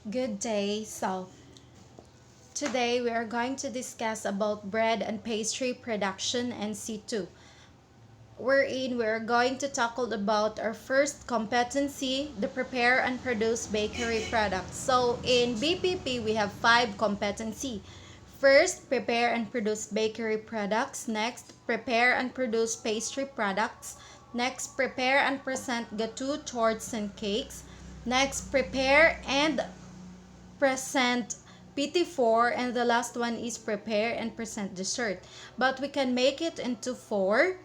Good day. So, today we are going to discuss about bread and pastry production and C2. Wherein we are going to tackle about our first competency, the prepare and produce bakery products. So, in BPP, we have 5 competency. First, prepare and produce bakery products. Next, prepare and produce pastry products. Next, prepare and present gâteau, torts, and cakes. Next, prepare and present PT4, and the last one is prepare and present dessert. But we can make it into 4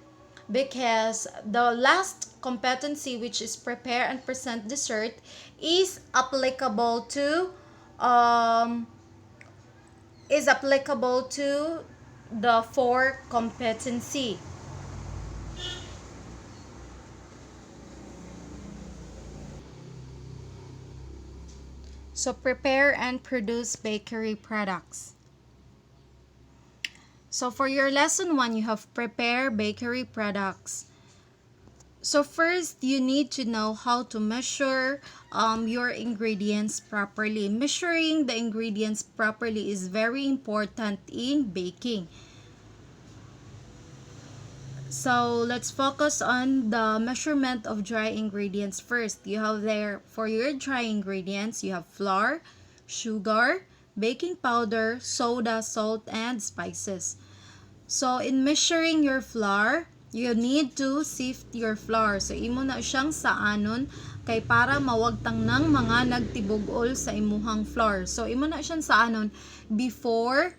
because the last competency, which is prepare and present dessert, is applicable to um, the 4 competency. So prepare and produce bakery products. So for your lesson 1, you have prepare bakery products. So first, you need to know how to measure your ingredients properly. Measuring the ingredients properly is very important in baking. So let's focus on the measurement of dry ingredients first. You have there, for your dry ingredients, you have flour, sugar, baking powder, soda, salt, and spices. So in measuring your flour, you need to sift your flour. So imo na siyang saanon kay para mawagtang ng mga nagtibugol sa imuhang flour. So imo na siyang saanon before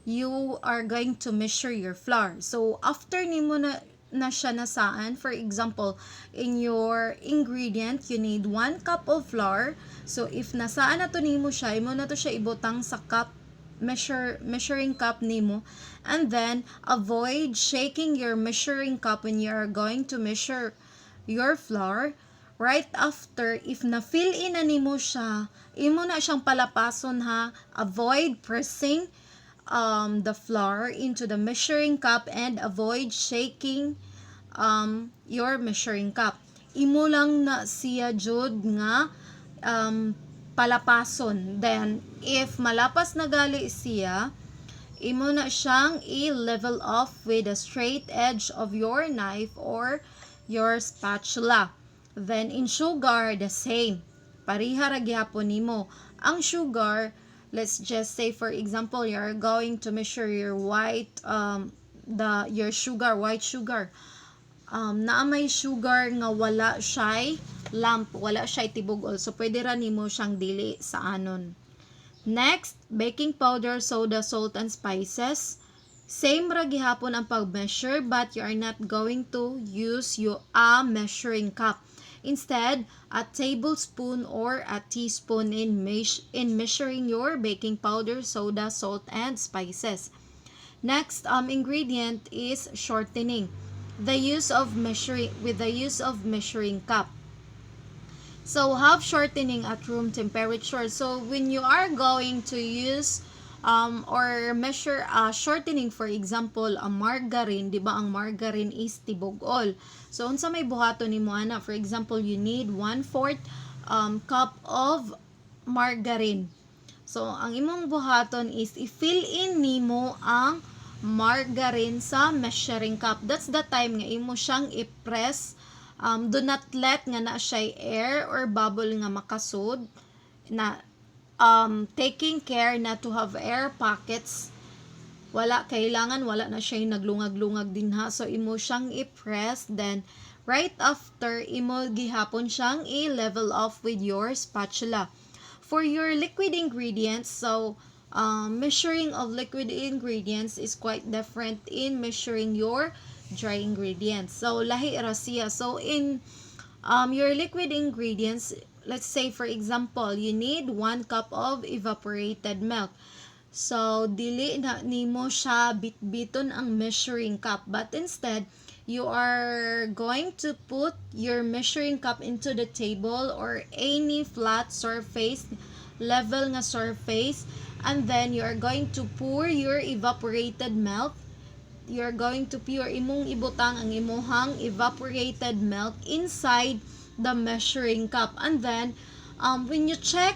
you are going to measure your flour. So after nimo na siya nasaan, for example, in your ingredient, you need 1 cup of flour. So if nasaan na to nimo siya, imo na to siya ibutang sa cup measuring cup nimo, and then avoid shaking your measuring cup when you are going to measure your flour. Right after, if na-fill in na nimo siya, imo na siyang palapason ha. Avoid pressing the flour into the measuring cup and avoid shaking your measuring cup. Imo lang na siya jud nga palapason. Then if malapas na gali siya, imo na siyang i-level off with a straight edge of your knife or your spatula. Then in sugar, the same. Pariha ra gyapon nimo. Ang sugar, let's just say for example, you're going to measure your white sugar. Naa may sugar nga wala siya'y lump, wala siya'y tibugol. So pwede ra nimo siyang dili sa anon. Next, baking powder, soda, salt, and spices. Same ra gihapon ang pag-measure, but you are not going to use a measuring cup. Instead, a tablespoon or a teaspoon in measuring your baking powder, soda, salt, and spices. Next ingredient is shortening. With the use of measuring cup. So have shortening at room temperature. So when you are going to use or measure shortening, for example, a margarine, di ba ang margarine is tibugol. So unsa may buhaton nimo ana? For example, you need 1/4 cup of margarine. So ang imong buhaton is i-fill in nimo ang margarine sa measuring cup. That's the time nga imo siyang i-press. Do not let nga na siya air or bubble nga makasud. Na taking care na to have air pockets. Wala na siya naglungag-lungag din ha. So imo siyang i-press, then right after imo gihapon siyang i-level off with your spatula. For your liquid ingredients, so measuring of liquid ingredients is quite different in measuring your dry ingredients. So lahi ra siya. So in your liquid ingredients, let's say for example, you need 1 cup of evaporated milk. So dili na nimo siya bitbiton ang measuring cup, but instead you are going to put your measuring cup into the table or any flat surface, level nga surface, and then you are going to pour your evaporated milk. You're going to pour imong ibutang ang imuhang evaporated milk inside the measuring cup, and then when you check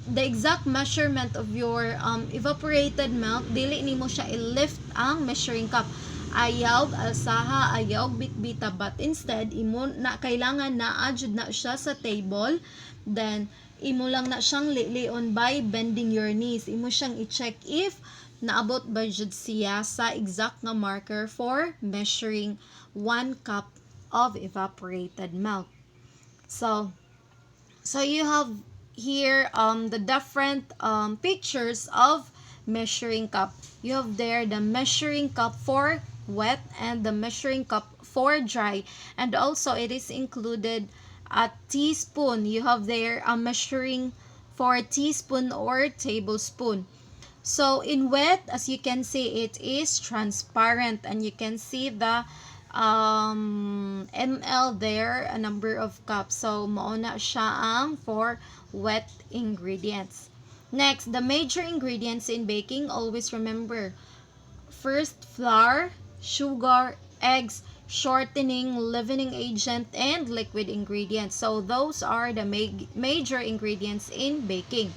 the exact measurement of your evaporated milk, dili nimo siya i-lift ang measuring cup. Ayaw alsaha, ayaw bitbita, but instead imo na kailangan na adjud na siya sa table, then imo lang na siyang lilion by bending your knees. Imo siyang i-check if naabot ba jud siya sa exact nga marker for measuring 1 cup of evaporated milk. So you have here the different pictures of measuring cup. You have there the measuring cup for wet and the measuring cup for dry, and also it is included a teaspoon. You have there a measuring for teaspoon or tablespoon. So in wet, as you can see, it is transparent and you can see the ml there, a number of cups. So mauna siya ang for wet ingredients. Next, the major ingredients in baking. Always remember, first, flour, sugar, eggs, shortening, leavening agent, and liquid ingredients. So those are the major ingredients in baking.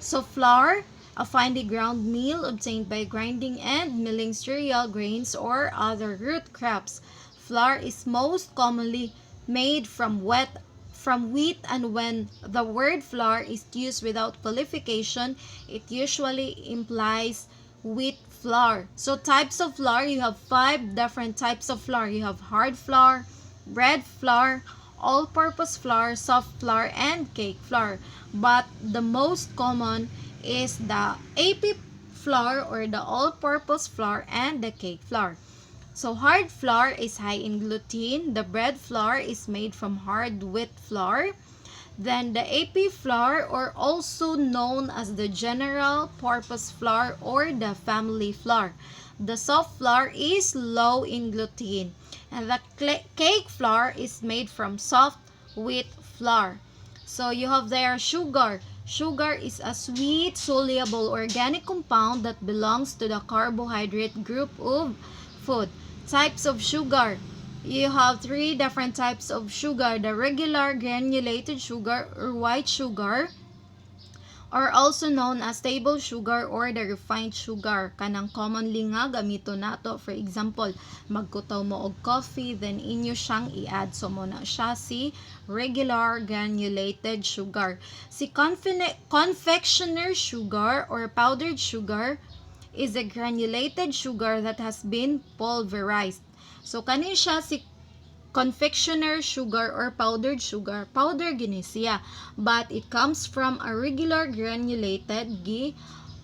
So flour, a finely ground meal obtained by grinding and milling cereal grains or other root crops. Flour is most commonly made from wheat, and when the word flour is used without qualification, it usually implies wheat flour. So types of flour, you have 5 different types of flour. You have hard flour, bread flour, all-purpose flour, soft flour, and cake flour. But the most common is the AP flour or the all-purpose flour and the cake flour. So hard flour is high in gluten. The bread flour is made from hard wheat flour. Then the AP flour, or also known as the general purpose flour or the family flour. The soft flour is low in gluten. And the cake flour is made from soft wheat flour. So you have there sugar. Sugar is a sweet, soluble organic compound that belongs to the carbohydrate group of food. Types of sugar. You have 3 different types of sugar. The regular granulated sugar or white sugar, or also known as table sugar or the refined sugar. Kanang commonly nga gamito nato. For example, magkutaw mo og coffee, then inyo siyang i-add. So mo na siya si regular granulated sugar. Si confectioner sugar or powdered sugar is a granulated sugar that has been pulverized. So kanin siya si confectioner sugar or powdered sugar. Powder gini siya, but it comes from a regular granulated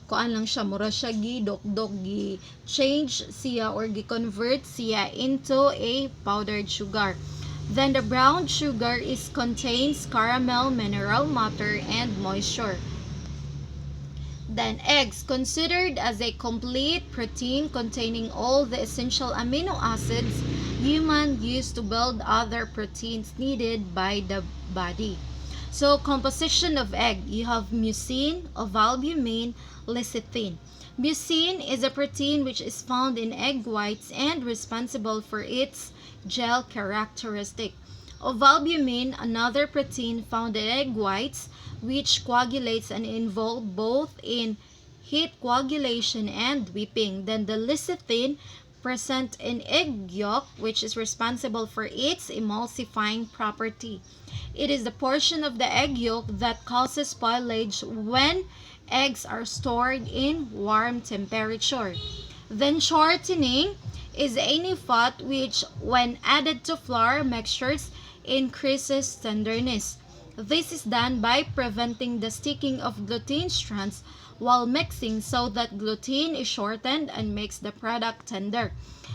kuan lang siya, mura siya dok change siya or convert siya into a powdered sugar. Then the brown sugar contains caramel, mineral matter, and moisture. Then eggs, considered as a complete protein containing all the essential amino acids humans use to build other proteins needed by the body. So composition of egg, you have mucin, ovalbumin, lecithin. Mucin is a protein which is found in egg whites and responsible for its gel characteristic. Ovalbumin, another protein found in egg whites, which coagulates and involved both in heat coagulation and whipping. Then the lecithin, present in egg yolk, which is responsible for its emulsifying property. It is the portion of the egg yolk that causes spoilage when eggs are stored in warm temperature. Then shortening is any fat which, when added to flour mixtures, increases tenderness. This is done by preventing the sticking of gluten strands while mixing, so that gluten is shortened and makes the product tender.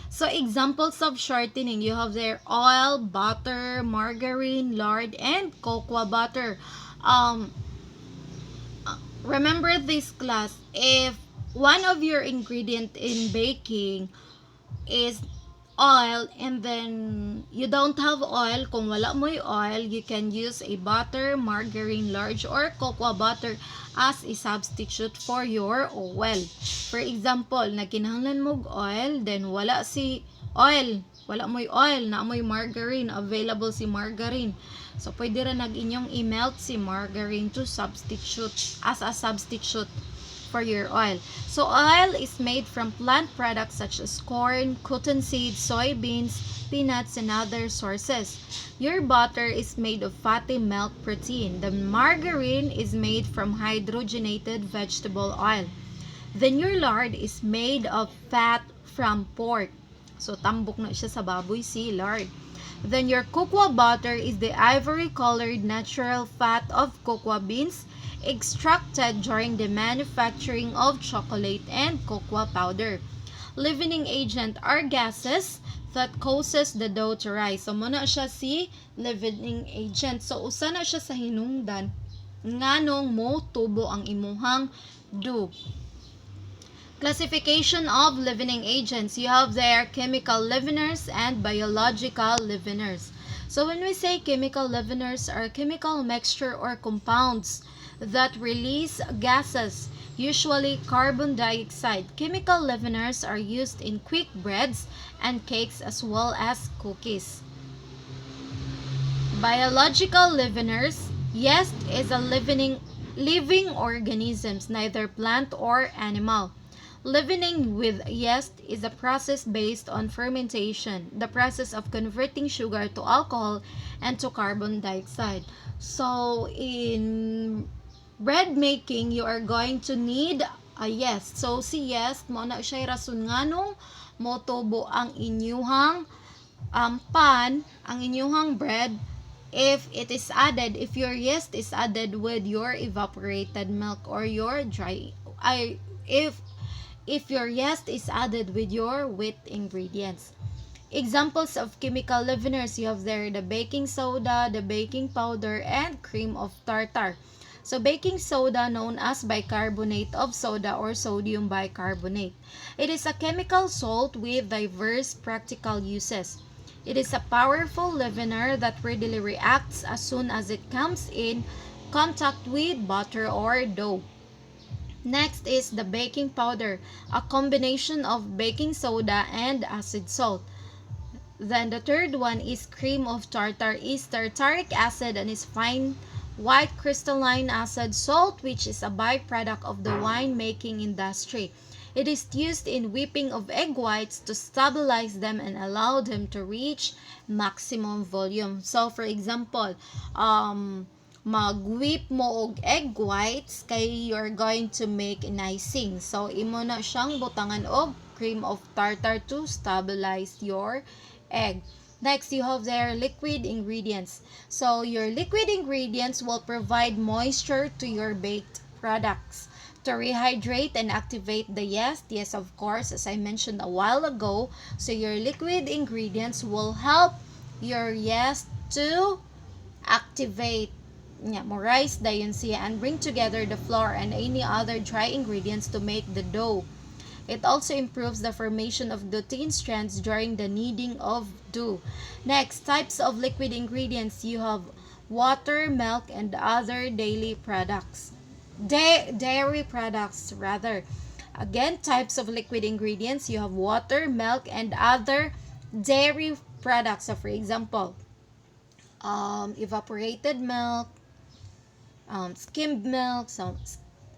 So examples of shortening, you have there oil, butter, margarine, lard, and cocoa butter. Remember this class, if one of your ingredient in baking is oil and then you don't have oil, kung wala mo'y oil, you can use a butter, margarine, lard, or cocoa butter as a substitute for your oil. For example, nagkinahanglan mo oil, then wala si oil, wala mo'y oil, na mo'y margarine, available si margarine. So, pwede rin inyong i-melt si margarine to substitute, as a substitute for your oil. So, oil is made from plant products such as corn, cottonseed, soybeans, peanuts, and other sources. Your butter is made of fatty milk protein. The margarine is made from hydrogenated vegetable oil. Then your lard is made of fat from pork. So, tambok na siya sa baboy si lard. Then your cocoa butter is the ivory-colored natural fat of cocoa beans extracted during the manufacturing of chocolate and cocoa powder. Leavening agent are gases that causes the dough to rise. So, muna siya si leavening agent. So, usa na siya sa hinungdan nganong mo tubo ang imuhang dough. Classification of leavening agents. You have there chemical leaveners and biological leaveners. So when we say chemical leaveners are chemical mixture or compounds that release gases, usually carbon dioxide. Chemical leaveners are used in quick breads and cakes as well as cookies. Biological leaveners. Yeast is a living organisms, neither plant or animal. Leavening with yeast is a process based on fermentation, the process of converting sugar to alcohol and to carbon dioxide. So, in bread making, you are going to need a yeast. So, si yeast, mo na siya rason nganong motubo ang inyuhang pan, ang inyuhang bread, if your yeast is added with your evaporated milk or your dry, if your yeast is added with your wet ingredients. Examples of chemical leaveners, you have there the baking soda, the baking powder, and cream of tartar. So, baking soda, known as bicarbonate of soda or sodium bicarbonate. It is a chemical salt with diverse practical uses. It is a powerful leavener that readily reacts as soon as it comes in contact with butter or dough. Next is the baking powder, a combination of baking soda and acid salt. Then the third one is cream of tartar, is tartaric acid and is fine white crystalline acid salt, which is a byproduct of the wine making industry. It is used in whipping of egg whites to stabilize them and allow them to reach maximum volume. So for example, mag-whip mo og egg whites kay you're going to make an icing. So imo na siyang butangan og cream of tartar to stabilize your egg. Next, you have there liquid ingredients. So your liquid ingredients will provide moisture to your baked products. To rehydrate and activate the yeast, yes, of course, as I mentioned a while ago, so your liquid ingredients will help your yeast to activate, rise dayon siya, and bring together the flour and any other dry ingredients to make the dough. It also improves the formation of gluten strands during the kneading of dough. Next, types of liquid ingredients. You have water, milk, and other daily products. Dairy products rather. Again, types of liquid ingredients. You have water, milk, and other dairy products. So for example, evaporated milk, skimmed milk,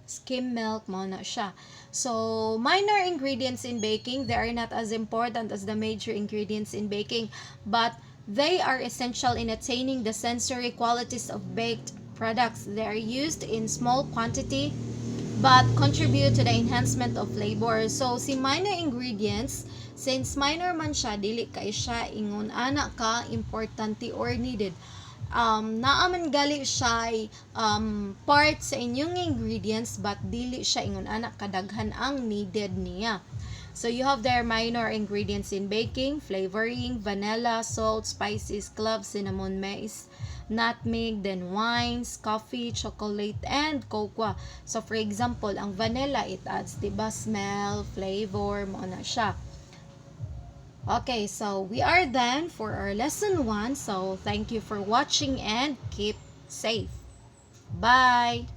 skim milk, mo na siya. So, minor ingredients in baking, they are not as important as the major ingredients in baking, but they are essential in attaining the sensory qualities of baked products. They are used in small quantity but contribute to the enhancement of flavor. So, si minor ingredients, since minor man siya, dili kay siya ingon ana ka importante or needed. Naaman gali siya part sa inyong ingredients but dili siya ingon ana kadaghan ang needed niya. So you have their minor ingredients in baking: flavoring, vanilla, salt, spices, cloves, cinnamon, mace, nutmeg, then wines, coffee, chocolate, and cocoa. So for example, ang vanilla, it adds diba smell, flavor, mo na siya. Okay, so we are done for our lesson 1. So thank you for watching and keep safe. Bye!